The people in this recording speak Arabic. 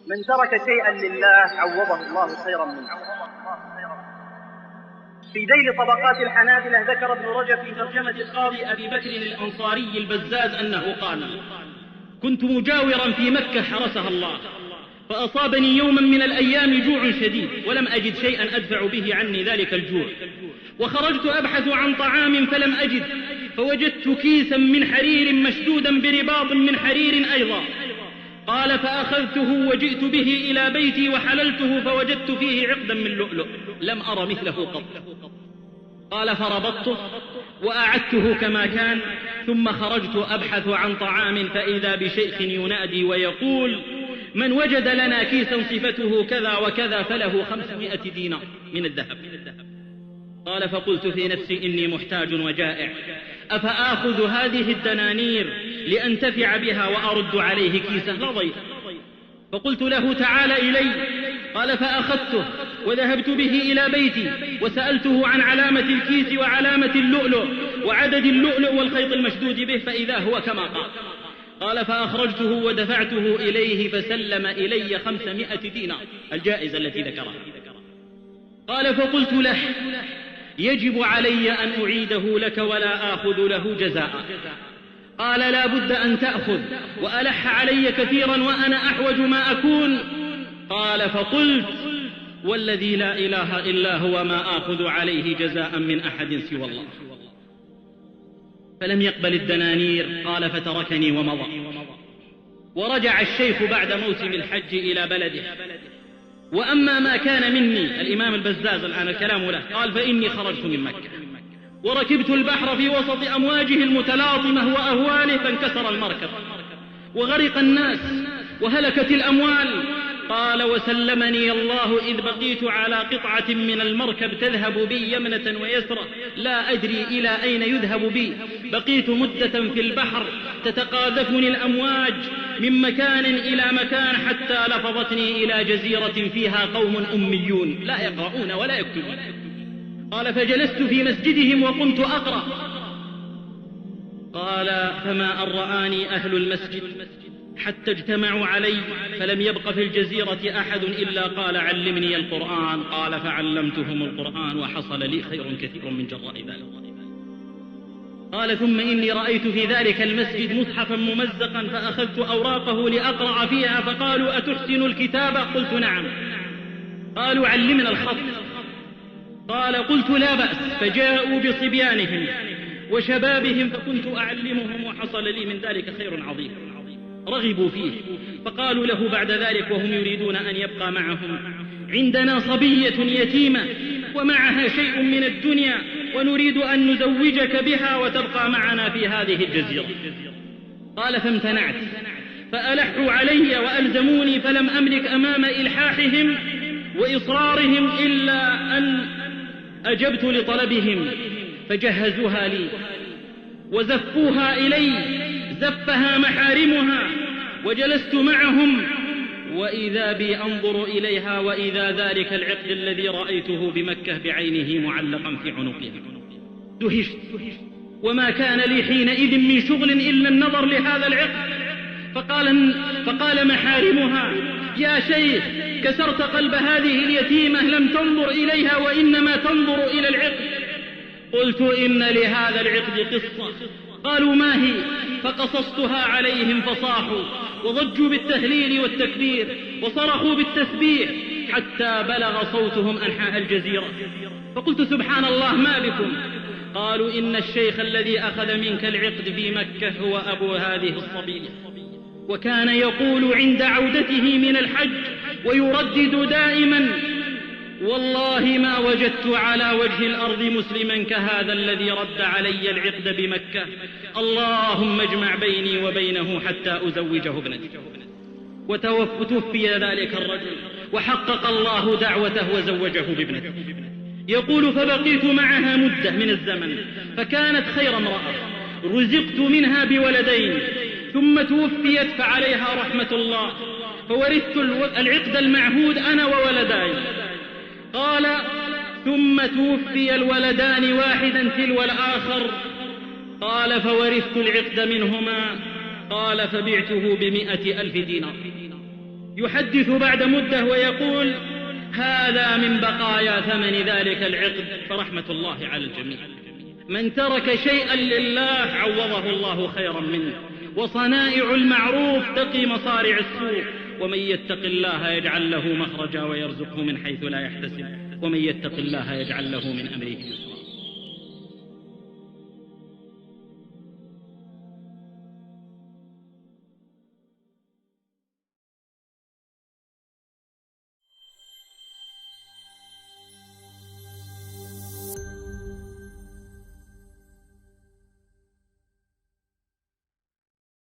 من ترك شيئا لله عوضه الله خيرا منه. في ذيل طبقات الحنابلة ذكر ابن رجب في ترجمة القاضي أبي بكر الأنصاري البزاز أنه قال: كنت مجاورا في مكة حرسها الله، فأصابني يوما من الأيام جوع شديد، ولم أجد شيئا أدفع به عني ذلك الجوع، وخرجت أبحث عن طعام فلم أجد، فوجدت كيسا من حرير مشدودا برباط من حرير أيضا. قال: فأخذته وجئت به إلى بيتي وحللته، فوجدت فيه عقدا من لؤلؤ لم أر مثله قط. قال: فربطته وأعدته كما كان، ثم خرجت أبحث عن طعام، فإذا بشيخ ينادي ويقول: من وجد لنا كيسا صفته كذا وكذا فله 500 دينار من الذهب. قال: فقلت في نفسي: إني محتاج وجائع، أفآخذ هذه الدنانير لأنتفع بها وأرد عليه كيسه؟ لا ضير. فقلت له: تعال إلي. قال: فأخذته وذهبت به إلى بيتي، وسألته عن علامة الكيس وعلامة اللؤلؤ وعدد اللؤلؤ والخيط المشدود به، فإذا هو كما قال. قال: فأخرجته ودفعته إليه، فسلم إلي 500 دينار الجائزة التي ذكرها. قال: فقلت له: يجب علي أن أعيده لك ولا آخذ له جزاء. قال: لا بد أن تأخذ، وألح علي كثيرا وأنا أحوج ما أكون. قال: فقلت: والذي لا إله إلا هو ما آخذ عليه جزاء من أحد سوى الله. فلم يقبل الدنانير. قال: فتركني ومضى. ورجع الشيخ بعد موسم الحج إلى بلده. وأما ما كان مني، الإمام البزاز الآن الكلام له، قال: فإني خرجت من مكة وركبت البحر في وسط أمواجه المتلاطمة وأهواله، فانكسر المركب وغرق الناس وهلكت الأموال. قال: وسلمني الله إذ بقيت على قطعة من المركب تذهب بي يمنة ويسرة، لا أدري إلى أين يذهب بي. بقيت مدة في البحر تتقاذفني الأمواج من مكان إلى مكان، حتى لفظتني إلى جزيرة فيها قوم أميون لا يقرؤون ولا يكتبون. قال: فجلست في مسجدهم وقمت أقرأ. قال: فما أن رآني أهل المسجد حتى اجتمعوا علي، فلم يبق في الجزيرة أحد إلا قال: علمني القرآن. قال: فعلمتهم القرآن، وحصل لي خير كثير من جراء ذلك. قال: ثم إني رأيت في ذلك المسجد مصحفا ممزقا، فأخذت أوراقه لأقرأ فيها، فقالوا: أتحسن الكتابة؟ قلت: نعم. قالوا: علمنا الخط. قال: قلت: لا بأس. فجاءوا بصبيانهم وشبابهم، فكنت أعلمهم، وحصل لي من ذلك خير عظيم. رغبوا فيه، فقالوا له بعد ذلك وهم يريدون أن يبقى معهم: عندنا صبية يتيمة ومعها شيء من الدنيا، ونريد أن نزوجك بها وتبقى معنا في هذه الجزيرة. قال: فامتنعت، فألحوا علي وألزموني، فلم أملك أمام إلحاحهم وإصرارهم إلا أن أجبت لطلبهم، فجهزوها لي وزفوها إلي زفها محارمها، وجلست معهم، وإذا بي أنظر إليها، وإذا ذلك العقد الذي رأيته بمكة بعينه معلقا في عنقها. دهشت، وما كان لي حينئذ من شغل إلا النظر لهذا العقد. فقال محارمها: يا شيخ، كسرت قلب هذه اليتيمة، لم تنظر إليها وإنما تنظر إلى العقد. قلت: إن لهذا العقد قصة. قالوا: ما هي؟ فقصصتها عليهم، فصاحوا وضجوا بالتهليل والتكبير وصرخوا بالتسبيح حتى بلغ صوتهم أنحاء الجزيرة. فقلت: سبحان الله، ما بكم؟ قالوا: إن الشيخ الذي أخذ منك العقد في مكة هو أبو هذه الصبية، وكان يقول عند عودته من الحج ويردد دائما: والله ما وجدت على وجه الأرض مسلما كهذا الذي رد علي العقد بمكة، اللهم اجمع بيني وبينه حتى أزوجه ابنتي. وتوفي ذلك الرجل، وحقق الله دعوته وزوجه بابنته. يقول: فبقيت معها مدة من الزمن، فكانت خير امرأة، رزقت منها بولدين، ثم توفيت فعليها رحمة الله، فورثت العقد المعهود أنا وولداي. قال: ثم توفي الولدان واحدا تلو الآخر. قال: فورثت العقد منهما. قال: فبعته ب100,000 دينار. يحدث بعد مدة ويقول: هذا من بقايا ثمن ذلك العقد. فرحمة الله على الجميع. من ترك شيئا لله عوضه الله خيرا منه، وصنائع المعروف تقي مصارع السوء. ومن يتق الله يجعل له مخرجا ويرزقه من حيث لا يحتسب، ومن يتق الله يجعل له من أمره يسرا.